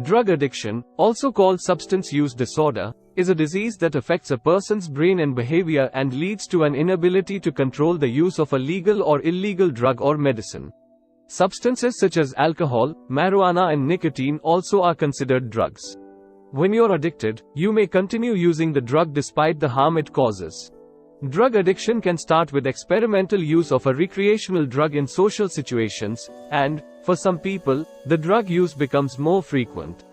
Drug addiction, also called substance use disorder, is a disease that affects a person's brain and behavior and leads to an inability to control the use of a legal or illegal drug or medicine. Substances such as alcohol, marijuana and nicotine also are considered drugs. When you're addicted, you may continue using the drug despite the harm it causes. Drug addiction can start with experimental use of a recreational drug in social situations, and, for some people, the drug use becomes more frequent.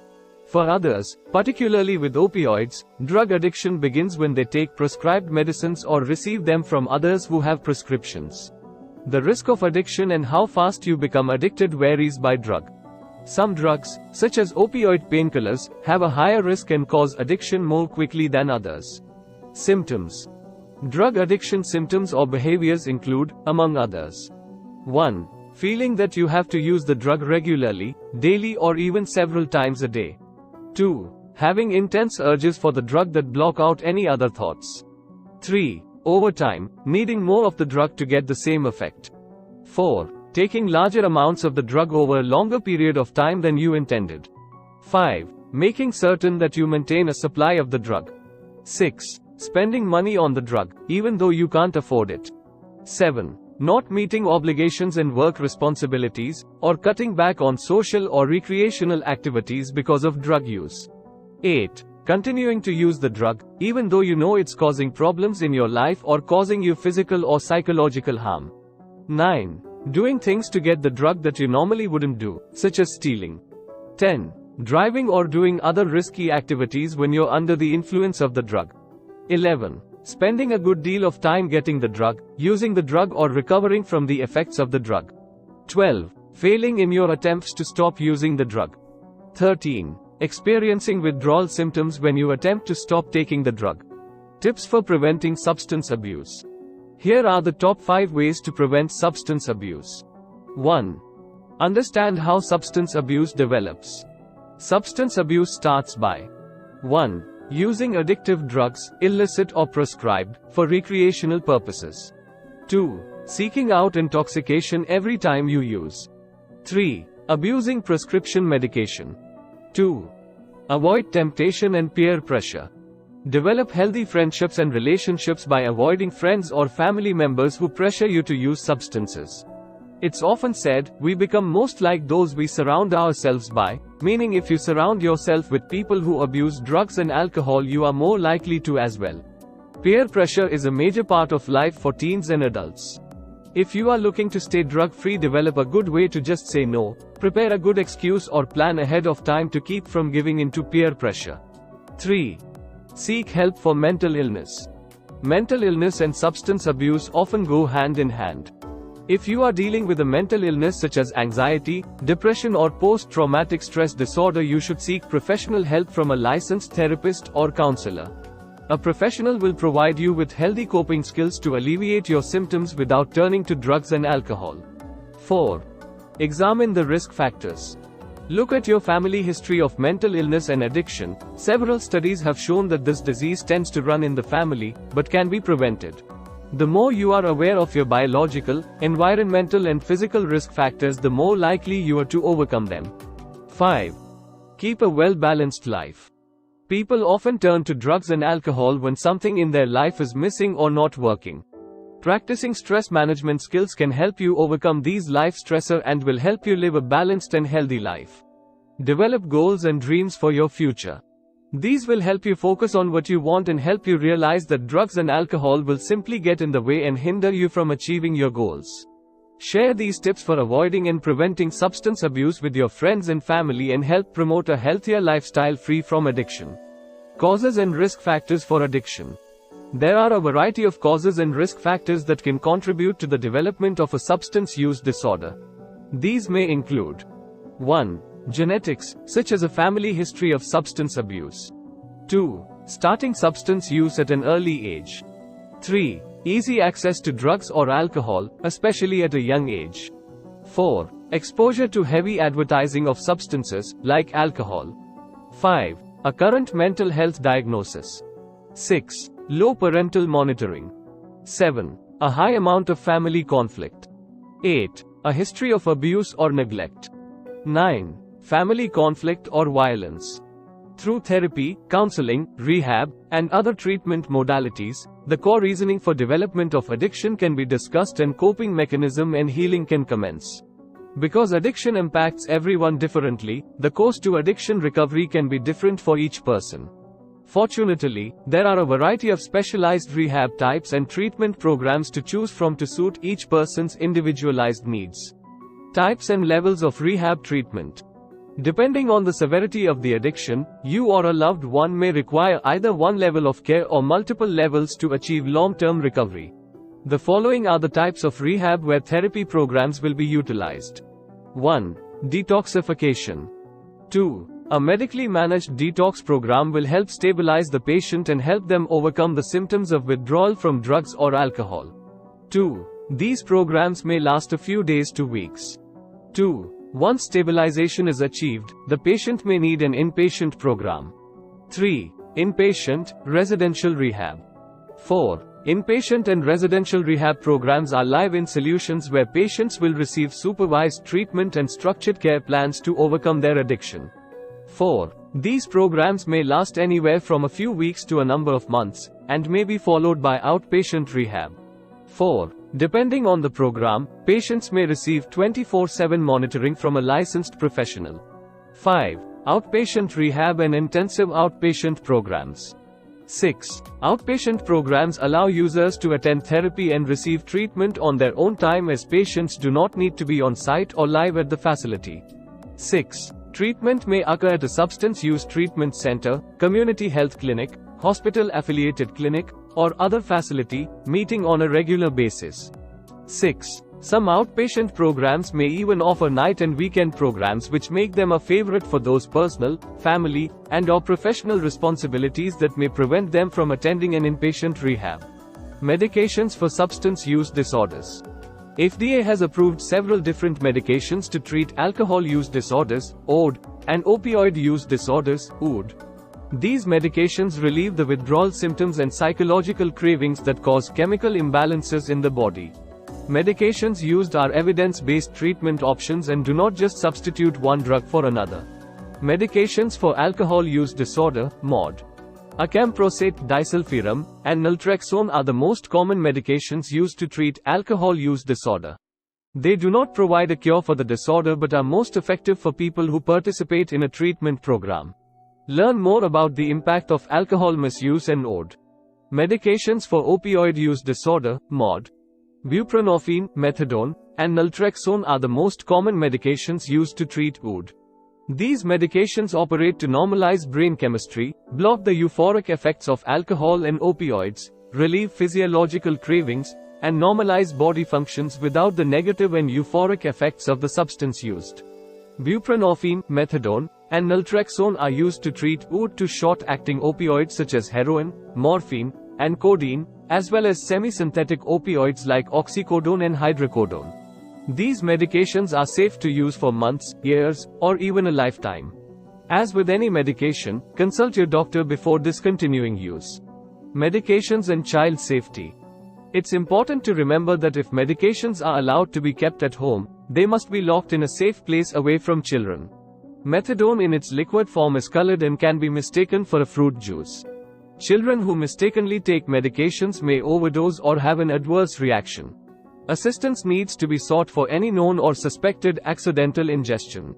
For others, particularly with opioids, drug addiction begins when they take prescribed medicines or receive them from others who have prescriptions. The risk of addiction and how fast you become addicted varies by drug. Some drugs, such as opioid painkillers, have a higher risk and cause addiction more quickly than others. Symptoms. Drug addiction symptoms or behaviors include, among others: 1. Feeling that you have to use the drug regularly, daily or even several times a day. 2. Having intense urges for the drug that block out any other thoughts. 3. Over time, needing more of the drug to get the same effect. 4. Taking larger amounts of the drug over a longer period of time than you intended. 5. Making certain that you maintain a supply of the drug. 6. Spending money on the drug, even though you can't afford it. 7. Not meeting obligations and work responsibilities, or cutting back on social or recreational activities because of drug use. 8. Continuing to use the drug, even though you know it's causing problems in your life or causing you physical or psychological harm. 9. Doing things to get the drug that you normally wouldn't do, such as stealing. 10. Driving or doing other risky activities when you're under the influence of the drug. 11. Spending a good deal of time getting the drug, using the drug or recovering from the effects of the drug. 12. Failing in your attempts to stop using the drug. 13. Experiencing withdrawal symptoms when you attempt to stop taking the drug. Tips for preventing substance abuse. Here are the top 5 ways to prevent substance abuse. 1. Understand how substance abuse develops. Substance abuse starts by 1. Using addictive drugs, illicit or prescribed, for recreational purposes. 2. Seeking out intoxication every time you use. 3. Abusing prescription medication. 2. Avoid temptation and peer pressure. Develop healthy friendships and relationships by avoiding friends or family members who pressure you to use substances. It's often said, we become most like those we surround ourselves by, meaning if you surround yourself with people who abuse drugs and alcohol, you are more likely to as well. Peer pressure is a major part of life for teens and adults. If you are looking to stay drug-free, develop a good way to just say no, prepare a good excuse or plan ahead of time to keep from giving into peer pressure. 3. Seek help for mental illness. Mental illness and substance abuse often go hand in hand. If you are dealing with a mental illness such as anxiety, depression or post-traumatic stress disorder, you should seek professional help from a licensed therapist or counselor. A professional will provide you with healthy coping skills to alleviate your symptoms without turning to drugs and alcohol. 4. Examine the risk factors. Look at your family history of mental illness and addiction. Several studies have shown that this disease tends to run in the family, but can be prevented. The more you are aware of your biological, environmental and physical risk factors, the more likely you are to overcome them. 5. Keep a well-balanced life. People often turn to drugs and alcohol when something in their life is missing or not working. Practicing stress management skills can help you overcome these life stressors and will help you live a balanced and healthy life. Develop goals and dreams for your future. These will help you focus on what you want and help you realize that drugs and alcohol will simply get in the way and hinder you from achieving your goals. Share these tips for avoiding and preventing substance abuse with your friends and family and help promote a healthier lifestyle free from addiction. Causes and risk factors for addiction. There are a variety of causes and risk factors that can contribute to the development of a substance use disorder. These may include: 1. Genetics, such as a family history of substance abuse. 2. Starting substance use at an early age. 3. Easy access to drugs or alcohol, especially at a young age. 4. Exposure to heavy advertising of substances, like alcohol. 5. A current mental health diagnosis. 6. Low parental monitoring. 7. A high amount of family conflict. 8. A history of abuse or neglect. 9. family conflict or violence. Through therapy, counseling, rehab, and other treatment modalities, the core reasoning for development of addiction can be discussed and coping mechanism and healing can commence. Because addiction impacts everyone differently, the course to addiction recovery can be different for each person. Fortunately, there are a variety of specialized rehab types and treatment programs to choose from to suit each person's individualized needs. Types and levels of rehab treatment. Depending on the severity of the addiction, you or a loved one may require either one level of care or multiple levels to achieve long-term recovery. The following are the types of rehab where therapy programs will be utilized. 1. Detoxification. 2. A medically managed detox program will help stabilize the patient and help them overcome the symptoms of withdrawal from drugs or alcohol. 2. These programs may last a few days to weeks. 2. Once stabilization is achieved, the patient may need an inpatient program. 3. Inpatient, residential rehab. 4. Inpatient and residential rehab programs are live-in solutions where patients will receive supervised treatment and structured care plans to overcome their addiction. 4. These programs may last anywhere from a few weeks to a number of months, and may be followed by outpatient rehab. 4. Depending on the program, patients may receive 24/7 monitoring from a licensed professional. 5. Outpatient rehab and intensive outpatient programs. 6. Outpatient programs allow users to attend therapy and receive treatment on their own time as patients do not need to be on site or live at the facility. 6. Treatment may occur at a substance use treatment center, community health clinic, hospital-affiliated clinic, or other facility, meeting on a regular basis. 6. Some outpatient programs may even offer night and weekend programs which make them a favorite for those personal, family, and/or professional responsibilities that may prevent them from attending an inpatient rehab. Medications for substance use disorders. FDA has approved several different medications to treat alcohol use disorders, OD, and opioid use disorders, OUD. These medications relieve the withdrawal symptoms and psychological cravings that cause chemical imbalances in the body. Medications used are evidence-based treatment options and do not just substitute one drug for another. Medications for alcohol use disorder, MOD. Acamprosate, disulfiram, and naltrexone are the most common medications used to treat alcohol use disorder. They do not provide a cure for the disorder but are most effective for people who participate in a treatment program. Learn more about the impact of alcohol misuse and OD. Medications for opioid use disorder, MOD. Buprenorphine, methadone, and naltrexone are the most common medications used to treat OD. These medications operate to normalize brain chemistry, block the euphoric effects of alcohol and opioids, relieve physiological cravings, and normalize body functions without the negative and euphoric effects of the substance used. Buprenorphine, methadone, and naltrexone are used to treat OD to short-acting opioids such as heroin, morphine, and codeine, as well as semi-synthetic opioids like oxycodone and hydrocodone. These medications are safe to use for months, years, or even a lifetime. As with any medication, consult your doctor before discontinuing use. Medications and child safety. It's important to remember that if medications are allowed to be kept at home, they must be locked in a safe place away from children. Methadone in its liquid form is colored and can be mistaken for a fruit juice. Children who mistakenly take medications may overdose or have an adverse reaction. Assistance needs to be sought for any known or suspected accidental ingestion.